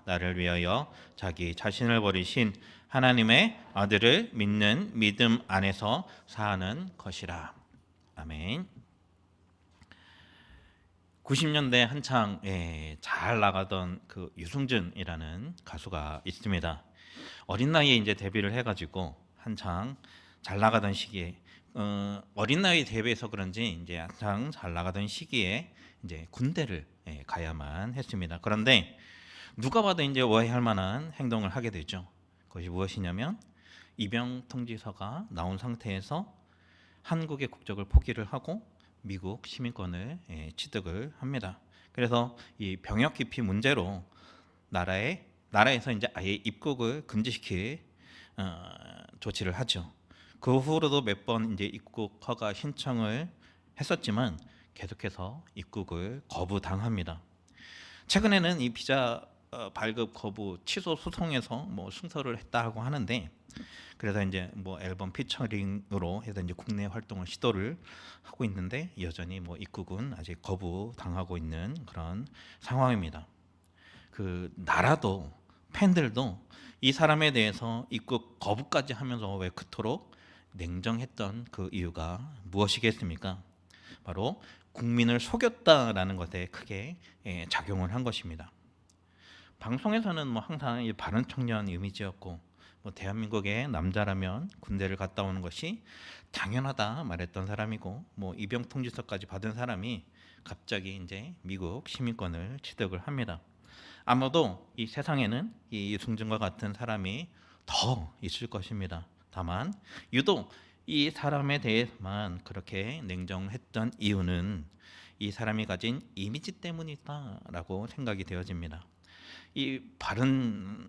나를 위하여 자기 자신을 버리신 하나님의 아들을 믿는 믿음 안에서 사는 것이라. 아멘. 90년대 한창 잘 나가던 그 유승준이라는 가수가 있습니다. 어린 나이에 이제 데뷔를 해가지고 한창 잘 나가던 시기에 어린 나이 데뷔해서 그런지 이제 한창 잘 나가던 시기에 이제 군대를 가야만 했습니다. 그런데 누가 봐도 이제 오해할 만한 행동을 하게 되죠. 그것이 무엇이냐면 입영 통지서가 나온 상태에서 한국의 국적을 포기를 하고 미국 시민권을 취득을 합니다. 그래서 이 병역 기피 문제로 나라에서 이제 아예 입국을 금지시킬 조치를 하죠. 그 후로도 몇 번 이제 입국 허가 신청을 했었지만 계속해서 입국을 거부당합니다. 최근에는 이 비자 발급 거부 취소 소송에서 뭐 승소를 했다고 하는데, 그래서 이제 뭐 앨범 피처링으로 해서 이제 국내 활동을 시도를 하고 있는데 여전히 뭐 입국은 아직 거부당하고 있는 그런 상황입니다. 그 나라도 팬들도 이 사람에 대해서 입국 거부까지 하면서 왜 그토록 냉정했던 그 이유가 무엇이겠습니까? 바로 국민을 속였다라는 것에 크게 작용을 한 것입니다. 방송에서는 뭐 항상 이 바른 청년 이미지였고, 뭐 대한민국의 남자라면 군대를 갔다 오는 것이 당연하다 말했던 사람이고, 뭐 입영 통지서까지 받은 사람이 갑자기 이제 미국 시민권을 취득을 합니다. 아마도 이 세상에는 이 유승준과 같은 사람이 더 있을 것입니다. 다만 유독 이 사람에 대해서만 그렇게 냉정했던 이유는 이 사람이 가진 이미지 때문이다라고 생각이 되어집니다. 이 바른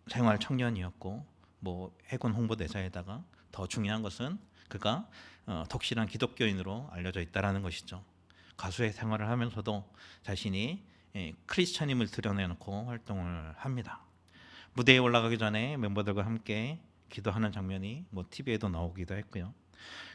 생활 청년이었고, 뭐 해군 홍보대사에다가 더 중요한 것은 그가 독실한 기독교인으로 알려져 있다라는 것이죠. 가수의 생활을 하면서도 자신이 크리스천임을 드러내놓고 활동을 합니다. 무대에 올라가기 전에 멤버들과 함께 기도하는 장면이 뭐 TV에도 나오기도 했고요.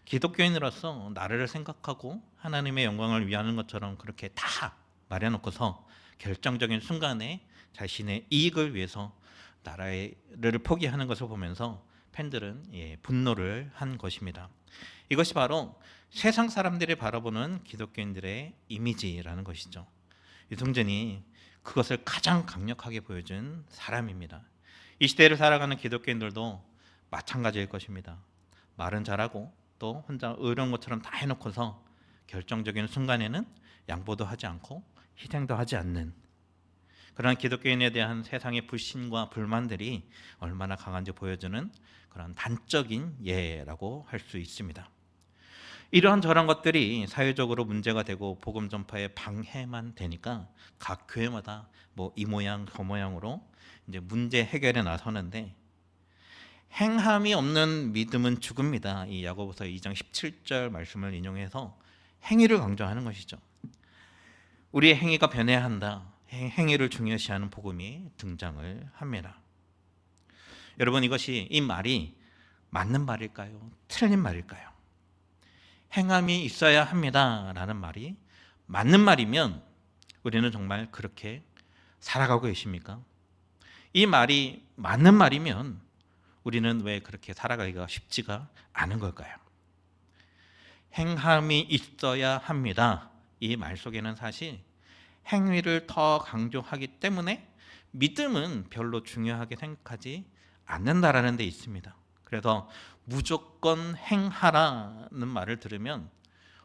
기독교인으로서 나라를 생각하고 하나님의 영광을 위하는 것처럼 그렇게 다 말해놓고서 결정적인 순간에 자신의 이익을 위해서 나라를 포기하는 것을 보면서 팬들은 분노를 한 것입니다. 이것이 바로 세상 사람들이 바라보는 기독교인들의 이미지라는 것이죠. 유승준이 그것을 가장 강력하게 보여준 사람입니다. 이 시대를 살아가는 기독교인들도 마찬가지일 것입니다. 말은 잘하고 또 혼자 의로운 것처럼 다 해놓고서 결정적인 순간에는 양보도 하지 않고 희생도 하지 않는 그런 기독교인에 대한 세상의 불신과 불만들이 얼마나 강한지 보여주는 그런 단적인 예라고 할 수 있습니다. 이러한 저런 것들이 사회적으로 문제가 되고 복음 전파에 방해만 되니까 각 교회마다 뭐 이 모양 저 모양으로 이제 문제 해결에 나서는데, 행함이 없는 믿음은 죽음이다. 이 야고보서 2장 17절 말씀을 인용해서 행위를 강조하는 것이죠. 우리의 행위가 변해야 한다. 행위를 중요시하는 복음이 등장을 합니다. 여러분, 이 말이 맞는 말일까요? 틀린 말일까요? 행함이 있어야 합니다라는 말이 맞는 말이면 우리는 정말 그렇게 살아가고 계십니까? 이 말이 맞는 말이면 우리는 왜 그렇게 살아가기가 쉽지가 않은 걸까요? 행함이 있어야 합니다. 이 말 속에는 사실 행위를 더 강조하기 때문에 믿음은 별로 중요하게 생각하지 않는다라는 데 있습니다. 그래서 무조건 행하라는 말을 들으면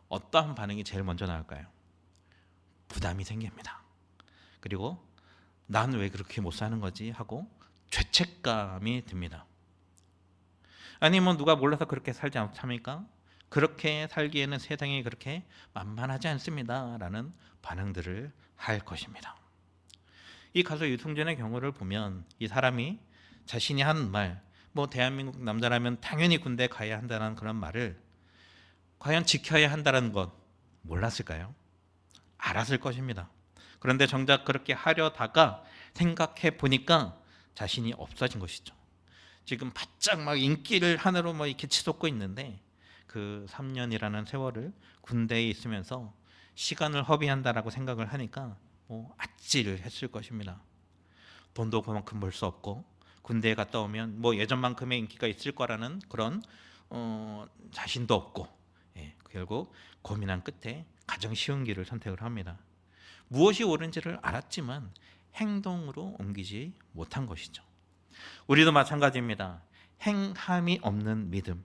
어떠한 반응이 제일 먼저 나올까요? 부담이 생깁니다. 그리고 난 왜 그렇게 못 사는 거지 하고 죄책감이 듭니다. 아니 뭐 누가 몰라서 그렇게 살지 않습니까? 그렇게 살기에는 세상이 그렇게 만만하지 않습니다 라는 반응들을 할 것입니다. 이 가수 유승준의 경우를 보면 이 사람이 자신이 한 말, 뭐 대한민국 남자라면 당연히 군대 가야 한다는 그런 말을 과연 지켜야 한다는 것 몰랐을까요? 알았을 것입니다. 그런데 정작 그렇게 하려다가 생각해 보니까 자신이 없어진 것이죠. 지금 바짝 막 인기를 하늘로 뭐 이렇게 치솟고 있는데 그 3년이라는 세월을 군대에 있으면서 시간을 허비한다라고 생각을 하니까 뭐 아찔했을 것입니다. 돈도 그만큼 벌 수 없고 군대에 갔다 오면 뭐 예전만큼의 인기가 있을 거라는 그런 자신도 없고, 결국 고민한 끝에 가장 쉬운 길을 선택을 합니다. 무엇이 옳은지를 알았지만 행동으로 옮기지 못한 것이죠. 우리도 마찬가지입니다. 행함이 없는 믿음,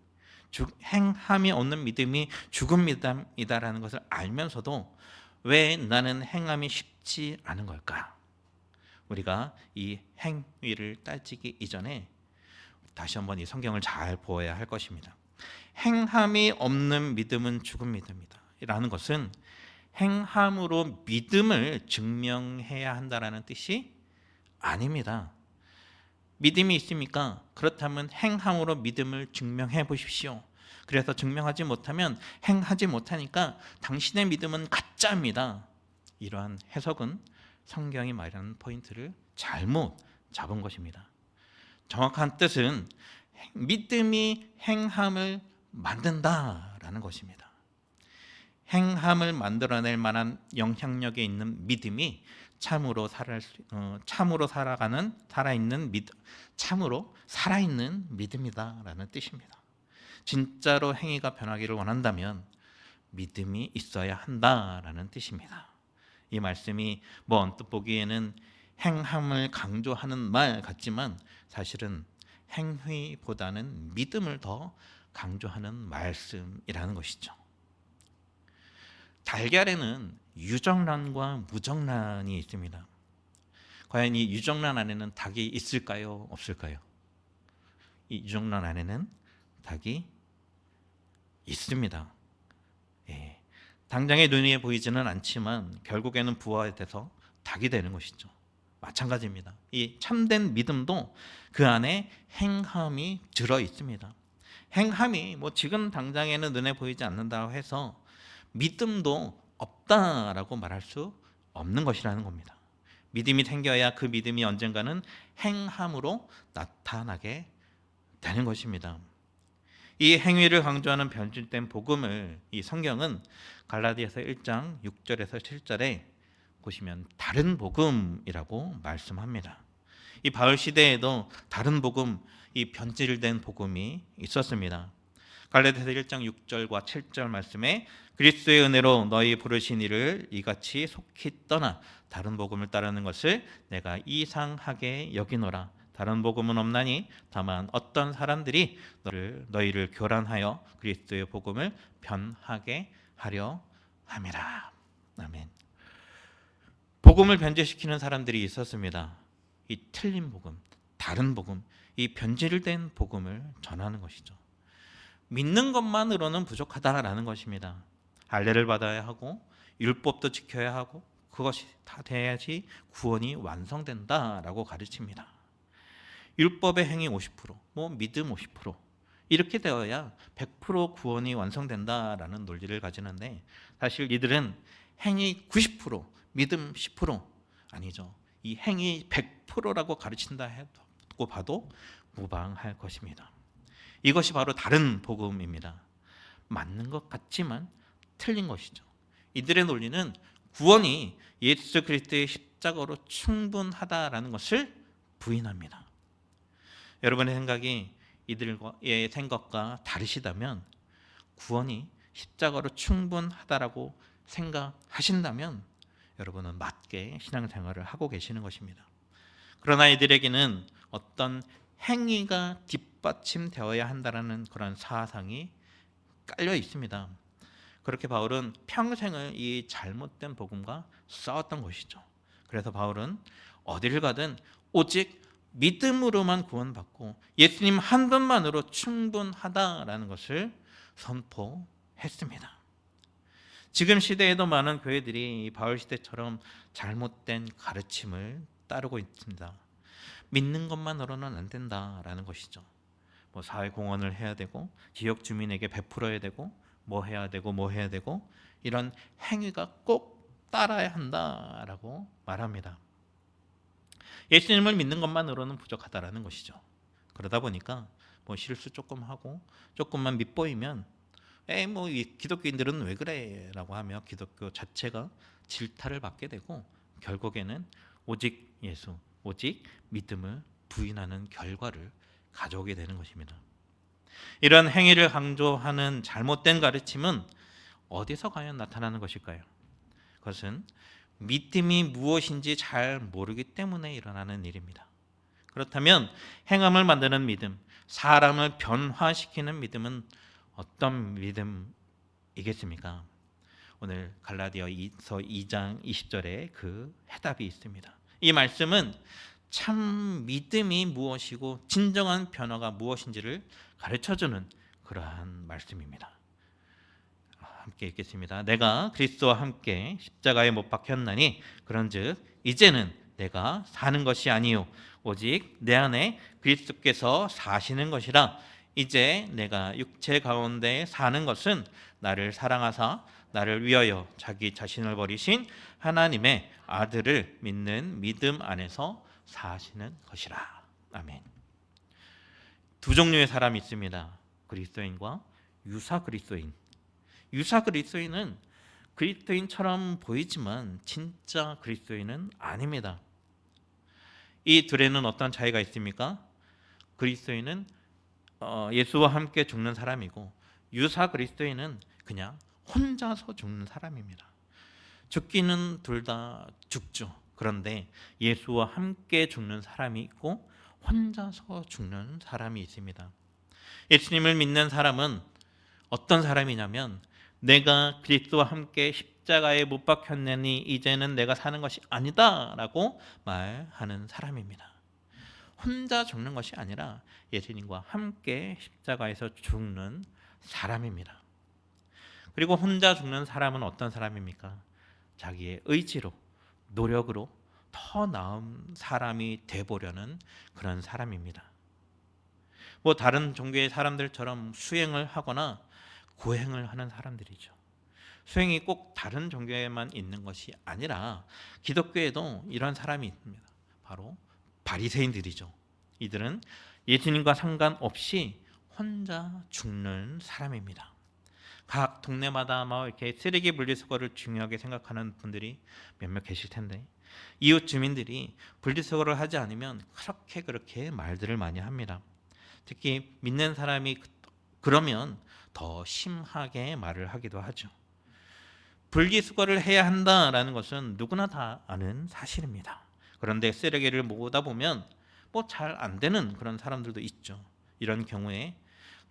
행함이 없는 믿음이 죽은 믿음이다라는 것을 알면서도 왜 나는 행함이 쉽지 않은 걸까? 우리가 이 행위를 따지기 이전에 다시 한번 이 성경을 잘 보아야 할 것입니다. 행함이 없는 믿음은 죽은 믿음이다 라는 것은 행함으로 믿음을 증명해야 한다라는 뜻이 아닙니다. 믿음이 있습니까? 그렇다면 행함으로 믿음을 증명해 보십시오. 그래서 증명하지 못하면 행하지 못하니까 당신의 믿음은 가짜입니다. 이러한 해석은 성경이 말하는 포인트를 잘못 잡은 것입니다. 정확한 뜻은 믿음이 행함을 만든다라는 것입니다. 행함을 만들어낼 만한 영향력이 있는 믿음이 참으로 살아있는 믿음이다라는 뜻입니다. 진짜로 행위가 변하기를 원한다면 믿음이 있어야 한다라는 뜻입니다. 이 말씀이 언뜻 보기에는 행함을 강조하는 말 같지만 사실은 행위보다는 믿음을 더 강조하는 말씀이라는 것이죠. 달걀에는 유정란과 무정란이 있습니다. 과연 이 유정란 안에는 닭이 있을까요? 없을까요? 이 유정란 안에는 닭이 있습니다. 당장의 눈에 보이지는 않지만 결국에는 부화돼서 닭이 되는 것이죠. 마찬가지입니다. 이 참된 믿음도 그 안에 행함이 들어 있습니다. 행함이 지금 당장에는 눈에 보이지 않는다고 해서 믿음도 없다라고 말할 수 없는 것이라는 겁니다. 믿음이 생겨야 그 믿음이 언젠가는 행함으로 나타나게 되는 것입니다. 이 행위를 강조하는 변질된 복음을 이 성경은 갈라디아서 1장 6절에서 7절에 보시면 다른 복음이라고 말씀합니다. 이 바울 시대에도 다른 복음, 이 변질된 복음이 있었습니다. 갈라디아서 1장 6절과 7절 말씀에 그리스도의 은혜로 너희 부르신 이를 이같이 속히 떠나 다른 복음을 따르는 것을 내가 이상하게 여기노라. 다른 복음은 없나니 다만 어떤 사람들이 너희를 교란하여 그리스도의 복음을 변하게 하려 함이라. 아멘. 복음을 변질시키는 사람들이 있었습니다. 이 틀린 복음, 다른 복음, 이 변질된 복음을 전하는 것이죠. 믿는 것만으로는 부족하다라는 것입니다. 할례를 받아야 하고 율법도 지켜야 하고 그것이 다 돼야지 구원이 완성된다라고 가르칩니다. 율법의 행위 50%, 믿음 50% 이렇게 되어야 100% 구원이 완성된다라는 논리를 가지는데 사실 이들은 행위 90%, 믿음 10% 아니죠. 이 행위 100%라고 가르친다 해도 봐도 무방할 것입니다. 이것이 바로 다른 복음입니다. 맞는 것 같지만 틀린 것이죠. 이들의 논리는 구원이 예수 그리스도의 십자가로 충분하다라는 것을 부인합니다. 여러분의 생각이 이들의 생각과 다르시다면 구원이 십자가로 충분하다라고 생각하신다면 여러분은 맞게 신앙생활을 하고 계시는 것입니다. 그러나 이들에게는 어떤 행위가 뒷받침되어야 한다는 그런 사상이 깔려 있습니다. 그렇게 바울은 평생을 이 잘못된 복음과 싸웠던 것이죠. 그래서 바울은 어디를 가든 오직 믿음으로만 구원받고 예수님 한 분만으로 충분하다라는 것을 선포했습니다. 지금 시대에도 많은 교회들이 바울 시대처럼 잘못된 가르침을 따르고 있습니다. 믿는 것만으로는 안 된다라는 것이죠. 사회공헌을 해야 되고 지역 주민에게 베풀어야 되고 해야 되고 이런 행위가 꼭 따라야 한다라고 말합니다. 예수님을 믿는 것만으로는 부족하다라는 것이죠. 그러다 보니까 실수 조금 하고 조금만 밉보이면 이 기독교인들은 왜 그래? 라고 하며 기독교 자체가 질타를 받게 되고 결국에는 오직 예수, 오직 믿음을 부인하는 결과를 가져오게 되는 것입니다. 이런 행위를 강조하는 잘못된 가르침은 어디서 과연 나타나는 것일까요? 그것은 믿음이 무엇인지 잘 모르기 때문에 일어나는 일입니다. 그렇다면 행함을 만드는 믿음, 사람을 변화시키는 믿음은 어떤 믿음이겠습니까? 오늘 갈라디아서 2장 20절에 그 해답이 있습니다. 이 말씀은 참 믿음이 무엇이고 진정한 변화가 무엇인지를 가르쳐주는 그러한 말씀입니다. 함께 읽겠습니다. 내가 그리스도와 함께 십자가에 못 박혔나니 그런즉 이제는 내가 사는 것이 아니요 오직 내 안에 그리스도께서 사시는 것이라. 이제 내가 육체 가운데 사는 것은 나를 사랑하사 나를 위하여 자기 자신을 버리신 하나님의 아들을 믿는 믿음 안에서 사시는 것이라. 아멘. 두 종류의 사람이 있습니다. 그리스도인과 유사 그리스도인. 유사 그리스도인은 그리스도인처럼 보이지만 진짜 그리스도인은 아닙니다. 이 둘에는 어떤 차이가 있습니까? 그리스도인은 예수와 함께 죽는 사람이고 유사 그리스도인은 그냥 혼자서 죽는 사람입니다. 죽기는 둘 다 죽죠. 그런데 예수와 함께 죽는 사람이 있고 혼자서 죽는 사람이 있습니다. 예수님을 믿는 사람은 어떤 사람이냐면 내가 그리스도와 함께 십자가에 못 박혔느니 이제는 내가 사는 것이 아니다 라고 말하는 사람입니다. 혼자 죽는 것이 아니라 예수님과 함께 십자가에서 죽는 사람입니다. 그리고 혼자 죽는 사람은 어떤 사람입니까? 자기의 의지로, 노력으로 더 나은 사람이 되보려는 그런 사람입니다. 뭐 다른 종교의 사람들처럼 수행을 하거나 고행을 하는 사람들이죠. 수행이 꼭 다른 종교에만 있는 것이 아니라 기독교에도 이런 사람이 있습니다. 바로 바리새인들이죠. 이들은 예수님과 상관없이 혼자 죽는 사람입니다. 각 동네마다 이렇게 쓰레기 분리수거를 중요하게 생각하는 분들이 몇몇 계실 텐데 이웃 주민들이 분리수거를 하지 않으면 그렇게 말들을 많이 합니다. 특히 믿는 사람이 그러면 더 심하게 말을 하기도 하죠. 분리수거를 해야 한다라는 것은 누구나 다 아는 사실입니다. 그런데 쓰레기를 모으다 보면 잘 안 되는 그런 사람들도 있죠. 이런 경우에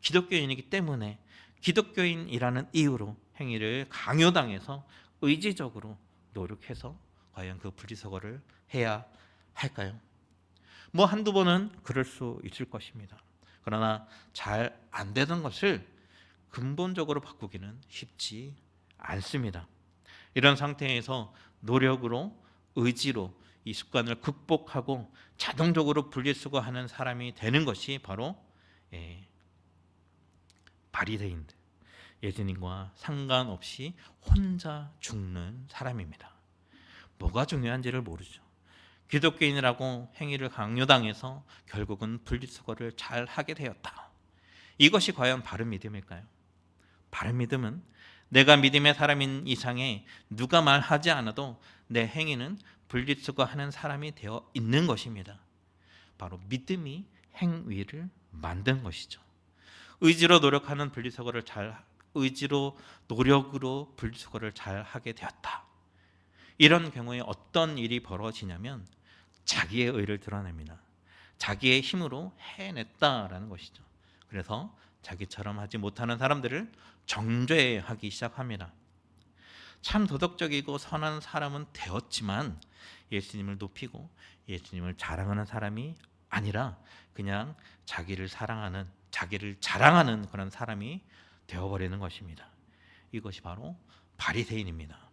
기독교인이기 때문에 기독교인이라는 이유로 행위를 강요당해서 의지적으로 노력해서 과연 그 분리수거를 해야 할까요? 한두 번은 그럴 수 있을 것입니다. 그러나 잘 안 되던 것을 근본적으로 바꾸기는 쉽지 않습니다. 이런 상태에서 노력으로 의지로 이 습관을 극복하고 자동적으로 분리수거하는 사람이 되는 것이 바로 바리새인들, 예수님과 상관없이 혼자 죽는 사람입니다. 뭐가 중요한지를 모르죠. 기독교인이라고 행위를 강요당해서 결국은 분리수거를 잘 하게 되었다. 이것이 과연 바른 믿음일까요? 바른 믿음은 내가 믿음의 사람인 이상에 누가 말하지 않아도 내 행위는 분리수거하는 사람이 되어 있는 것입니다. 바로 믿음이 행위를 만든 것이죠. 의지로 노력으로 분리수거를 잘 하게 되었다. 이런 경우에 어떤 일이 벌어지냐면 자기의 의를 드러냅니다. 자기의 힘으로 해냈다라는 것이죠. 그래서 자기처럼 하지 못하는 사람들을 정죄하기 시작합니다. 참 도덕적이고 선한 사람은 되었지만 예수님을 높이고 예수님을 자랑하는 사람이 아니라 그냥 자기를 자랑하는 그런 사람이 되어버리는 것입니다. 이것이 바로 바리새인입니다.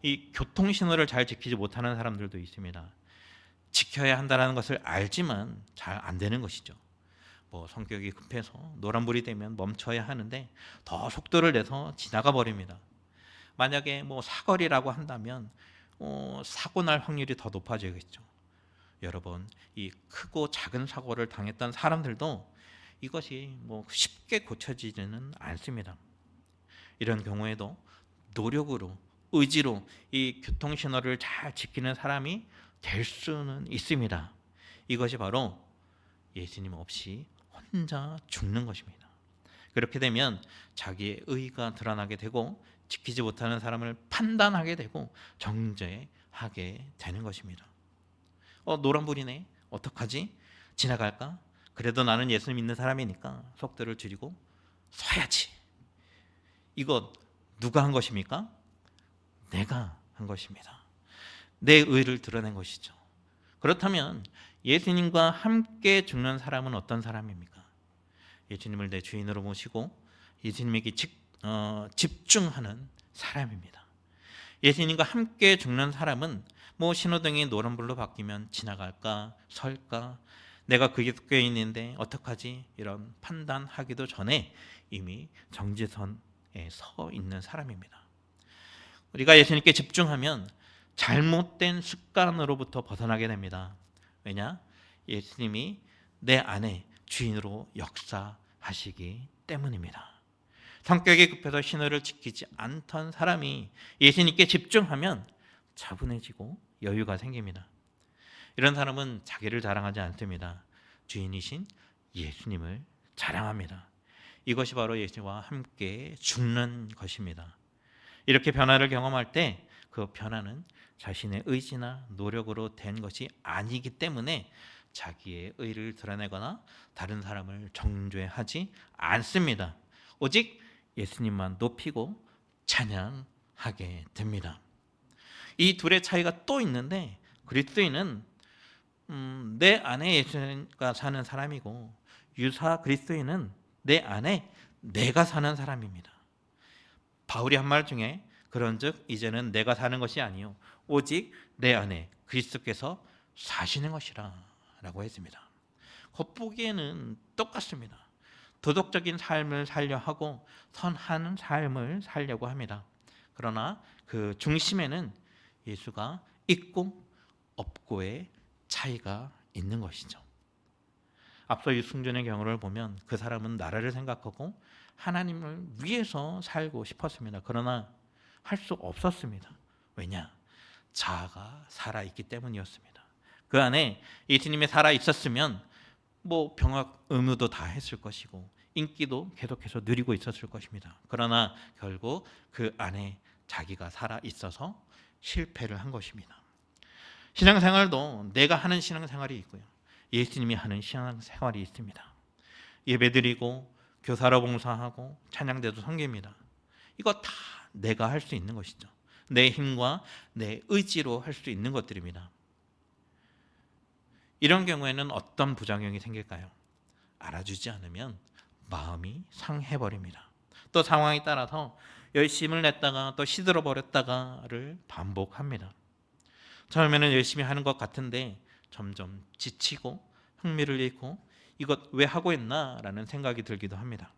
이 교통신호를 잘 지키지 못하는 사람들도 있습니다. 지켜야 한다는 것을 알지만 잘 안 되는 것이죠. 성격이 급해서 노란불이 되면 멈춰야 하는데 더 속도를 내서 지나가 버립니다. 만약에 사거리라고 한다면 사고 날 확률이 더 높아지겠죠. 여러분, 이 크고 작은 사고를 당했던 사람들도 이것이 쉽게 고쳐지지는 않습니다. 이런 경우에도 노력으로 의지로 이 교통신호를 잘 지키는 사람이 될 수는 있습니다. 이것이 바로 예수님 없이 혼자 죽는 것입니다. 그렇게 되면 자기의 의가 드러나게 되고 지키지 못하는 사람을 판단하게 되고 정죄하게 되는 것입니다. 노란불이네. 어떡하지? 지나갈까? 그래도 나는 예수님 믿는 사람이니까 속도를 줄이고 서야지. 이거 누가 한 것입니까? 내가 한 것입니다. 내 의를 드러낸 것이죠. 그렇다면 예수님과 함께 죽는 사람은 어떤 사람입니까? 예수님을 내 주인으로 모시고 예수님에게 집중하는 사람입니다. 예수님과 함께 죽는 사람은 신호등이 노란불로 바뀌면 지나갈까 설까, 내가 그게 껴 있는데 어떡하지, 이런 판단하기도 전에 이미 정지선에 서 있는 사람입니다. 우리가 예수님께 집중하면 잘못된 습관으로부터 벗어나게 됩니다. 왜냐? 예수님이 내 안에 주인으로 역사하시기 때문입니다. 성격이 급해서 신호를 지키지 않던 사람이 예수님께 집중하면 차분해지고 여유가 생깁니다. 이런 사람은 자기를 자랑하지 않습니다. 주인이신 예수님을 자랑합니다. 이것이 바로 예수와 함께 죽는 것입니다. 이렇게 변화를 경험할 때 그 변화는 자신의 의지나 노력으로 된 것이 아니기 때문에 자기의 의를 드러내거나 다른 사람을 정죄하지 않습니다. 오직 예수님만 높이고 찬양하게 됩니다. 이 둘의 차이가 또 있는데, 그리스도인은 내 안에 예수가 사는 사람이고, 유사 그리스도인은 내 안에 내가 사는 사람입니다. 바울이 한 말 중에 그런즉 이제는 내가 사는 것이 아니요 오직 내 안에 그리스도께서 사시는 것이라 라고 했습니다. 겉보기에는 똑같습니다. 도덕적인 삶을 살려 하고 선한 삶을 살려고 합니다. 그러나 그 중심에는 예수가 있고 없고의 차이가 있는 것이죠. 앞서 유승준의 경우를 보면 그 사람은 나라를 생각하고 하나님을 위해서 살고 싶었습니다. 그러나 할 수 없었습니다. 왜냐? 자아가 살아있기 때문이었습니다. 그 안에 예수님이 살아있었으면 병학 의무도 다 했을 것이고 인기도 계속해서 누리고 있었을 것입니다. 그러나 결국 그 안에 자기가 살아있어서 실패를 한 것입니다. 신앙생활도 내가 하는 신앙생활이 있고요, 예수님이 하는 신앙생활이 있습니다. 예배드리고 교사로 봉사하고 찬양대도 섬깁니다. 이거 다 내가 할 수 있는 것이죠. 내 힘과 내 의지로 할 수 있는 것들입니다. 이런 경우에는 어떤 부작용이 생길까요? 알아주지 않으면 마음이 상해버립니다. 또 상황에 따라서 열심을 냈다가 또 시들어 버렸다가를 반복합니다. 처음에는 열심히 하는 것 같은데 점점 지치고 흥미를 잃고 이것 왜 하고 있나 라는 생각이 들기도 합니다.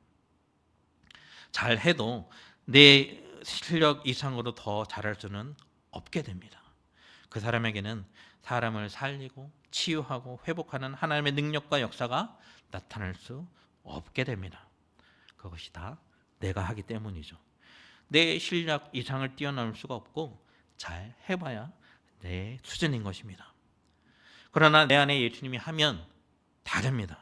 잘해도 내 실력 이상으로 더 잘할 수는 없게 됩니다. 그 사람에게는 사람을 살리고 치유하고 회복하는 하나님의 능력과 역사가 나타날 수 없게 됩니다. 그것이 다 내가 하기 때문이죠. 내 실력 이상을 뛰어넘을 수가 없고 잘 해봐야 내 수준인 것입니다. 그러나 내 안에 예수님이 하면 다릅니다.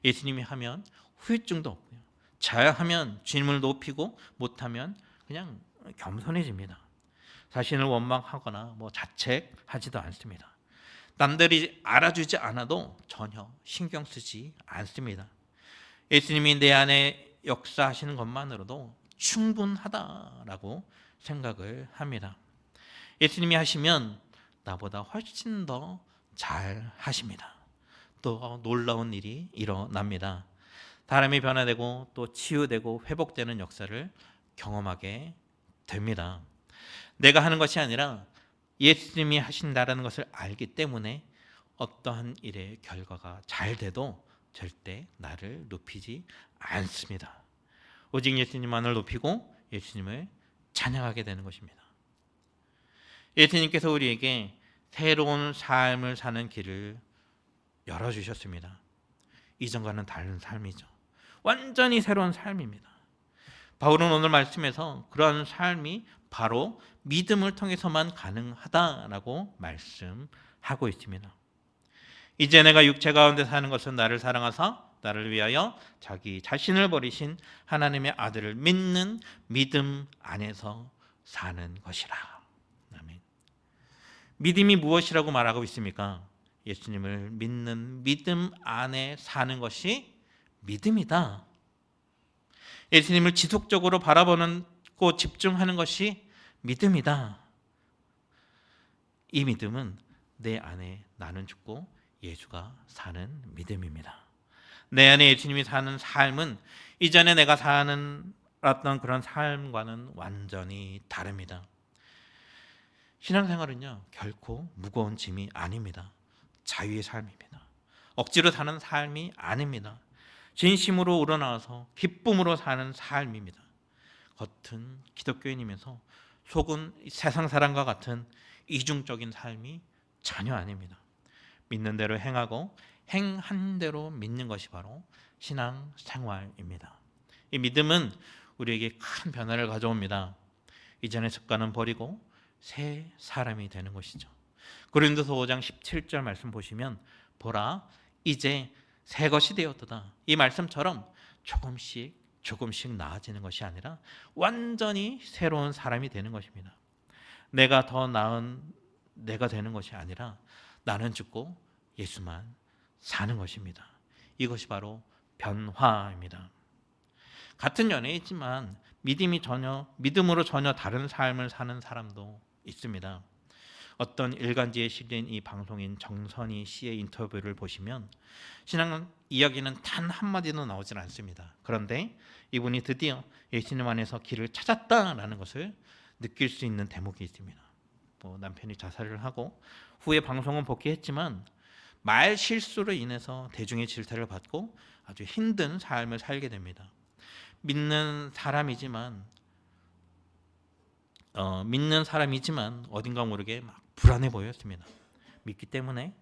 예수님이 하면 후유증도 없고요, 잘하면 주님을 높이고 못하면 그냥 겸손해집니다. 자신을 원망하거나 자책하지도 않습니다. 남들이 알아주지 않아도 전혀 신경 쓰지 않습니다. 예수님이 내 안에 역사하시는 것만으로도 충분하다라고 생각을 합니다. 예수님이 하시면 나보다 훨씬 더 잘 하십니다. 또 놀라운 일이 일어납니다. 사람이 변화되고 또 치유되고 회복되는 역사를 경험하게 됩니다. 내가 하는 것이 아니라 예수님이 하신다라는 것을 알기 때문에 어떠한 일의 결과가 잘 돼도 절대 나를 높이지 않습니다. 오직 예수님만을 높이고 예수님을 찬양하게 되는 것입니다. 예수님께서 우리에게 새로운 삶을 사는 길을 열어주셨습니다. 이전과는 다른 삶이죠. 완전히 새로운 삶입니다. 바울은 오늘 말씀에서 그러한 삶이 바로 믿음을 통해서만 가능하다라고 말씀하고 하고 있습니다. 이제 내가 육체 가운데 사는 것은 나를 사랑하사 나를 위하여 자기 자신을 버리신 하나님의 아들을 믿는 믿음 안에서 사는 것이라. 아멘. 믿음이 무엇이라고 말하고 있습니까? 예수님을 믿는 믿음 안에 사는 것이 믿음이다. 예수님을 지속적으로 바라보는 고 집중하는 것이 믿음이다. 이 믿음은 내 안에 나는 죽고 예수가 사는 믿음입니다. 내 안에 예수님이 사는 삶은 이전에 내가 살았던 그런 삶과는 완전히 다릅니다. 신앙생활은요, 결코 무거운 짐이 아닙니다. 자유의 삶입니다. 억지로 사는 삶이 아닙니다. 진심으로 우러나와서 기쁨으로 사는 삶입니다. 겉은 기독교인이면서 속은 세상 사람과 같은 이중적인 삶이 전혀 아닙니다. 믿는 대로 행하고 행한 대로 믿는 것이 바로 신앙 생활입니다. 이 믿음은 우리에게 큰 변화를 가져옵니다. 이전의 습관은 버리고 새 사람이 되는 것이죠. 고린도서 5장 17절 말씀 보시면 보라 이제 새 것이 되었도다. 이 말씀처럼 조금씩 나아지는 것이 아니라 완전히 새로운 사람이 되는 것입니다. 내가 더 나은 내가 되는 것이 아니라 나는 죽고 예수만 사는 것입니다. 이것이 바로 변화입니다. 같은 연애이지만 믿음으로 전혀 다른 삶을 사는 사람도 있습니다. 어떤 일간지에 실린 이 방송인 정선희 씨의 인터뷰를 보시면 신앙 이야기는 단 한마디도 나오질 않습니다. 그런데 이분이 드디어 예수님 안에서 길을 찾았다라는 것을 느낄 수 있는 대목이 있습니다. 남편이 자살을 하고 후에 방송은 복귀했지만 말 실수로 인해서 대중의 질타를 받고 아주 힘든 삶을 살게 됩니다. 믿는 사람이지만 어딘가 모르게 막 불안해 보였습니다. 믿기 때문에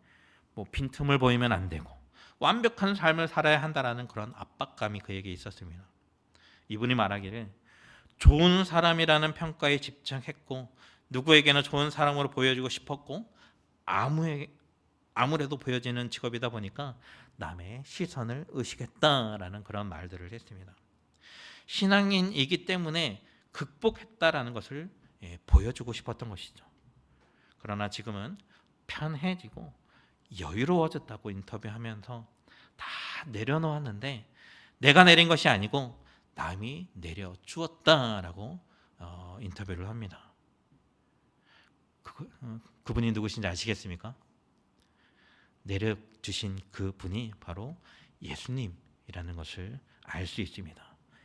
빈틈을 보이면 안 되고 완벽한 삶을 살아야 한다라는 그런 압박감이 그에게 있었습니다. 이분이 말하기를 좋은 사람이라는 평가에 집착했고 누구에게나 좋은 사람으로 보여지고 싶었고 아무래도 보여지는 직업이다 보니까 남의 시선을 의식했다라는 그런 말들을 했습니다. 신앙인이기 때문에 극복했다라는 것을 보여주고 싶었던 것이죠. 그러나 지금은 편해지고 여유로워졌다고 인터뷰하면서 다 내려놓았는데 내가 내린 것이 아니고 남이 내려주었다라고 인터뷰를 합니다. 그분이 누구신지 아시겠습니까? 내려주신 그분이 바로 예수님이라는 것을 알 수 있습니다.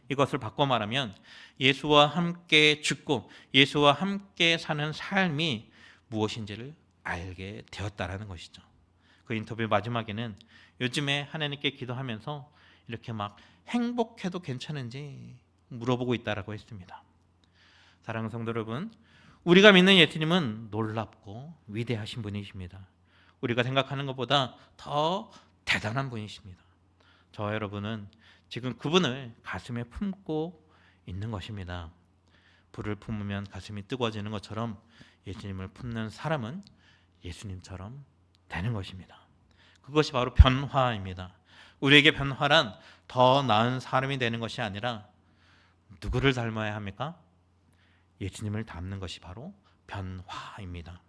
이것을 바꿔 말하면 예수와 함께 죽고 예수와 함께 사는 삶이 무엇인지를 알게 되었다라는 것이죠. 그 인터뷰 마지막에는 요즘에 하나님께 기도하면서 이렇게 막 행복해도 괜찮은지 물어보고 있다라고 했습니다. 사랑하는 성도 여러분, 우리가 믿는 예수님은 놀랍고 위대하신 분이십니다. 우리가 생각하는 것보다 더 대단한 분이십니다. 저와 여러분은 지금 그분을 가슴에 품고 있는 것입니다. 불을 품으면 가슴이 뜨거워지는 것처럼 예수님을 품는 사람은 예수님처럼 되는 것입니다. 그것이 바로 변화입니다. 우리에게 변화란 더 나은 사람이 되는 것이 아니라 누구를 닮아야 합니까? 예수님을 닮는 것이 바로 변화입니다.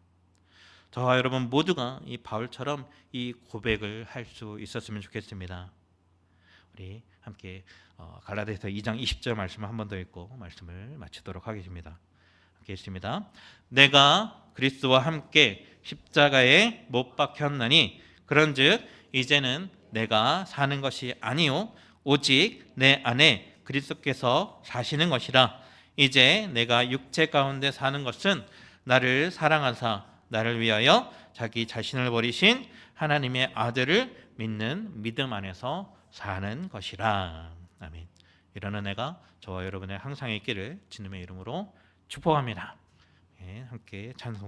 저와 여러분 모두가 이 바울처럼 이 고백을 할 수 있었으면 좋겠습니다. 우리 함께 갈라디아서 2장 20절 말씀을 한 번 더 읽고 말씀을 마치도록 하겠습니다. 함께 읽습니다. 내가 그리스도와 함께 십자가에 못 박혔나니 그런즉 이제는 내가 사는 것이 아니요 오직 내 안에 그리스도께서 사시는 것이라. 이제 내가 육체 가운데 사는 것은 나를 사랑하사 나를 위하여 자기 자신을 버리신 하나님의 아들을 믿는 믿음 안에서 사는 것이라. 아멘. 이런 은혜가 저와 여러분의 항상 있기를 주님의 이름으로 축복합니다. 함께 찬송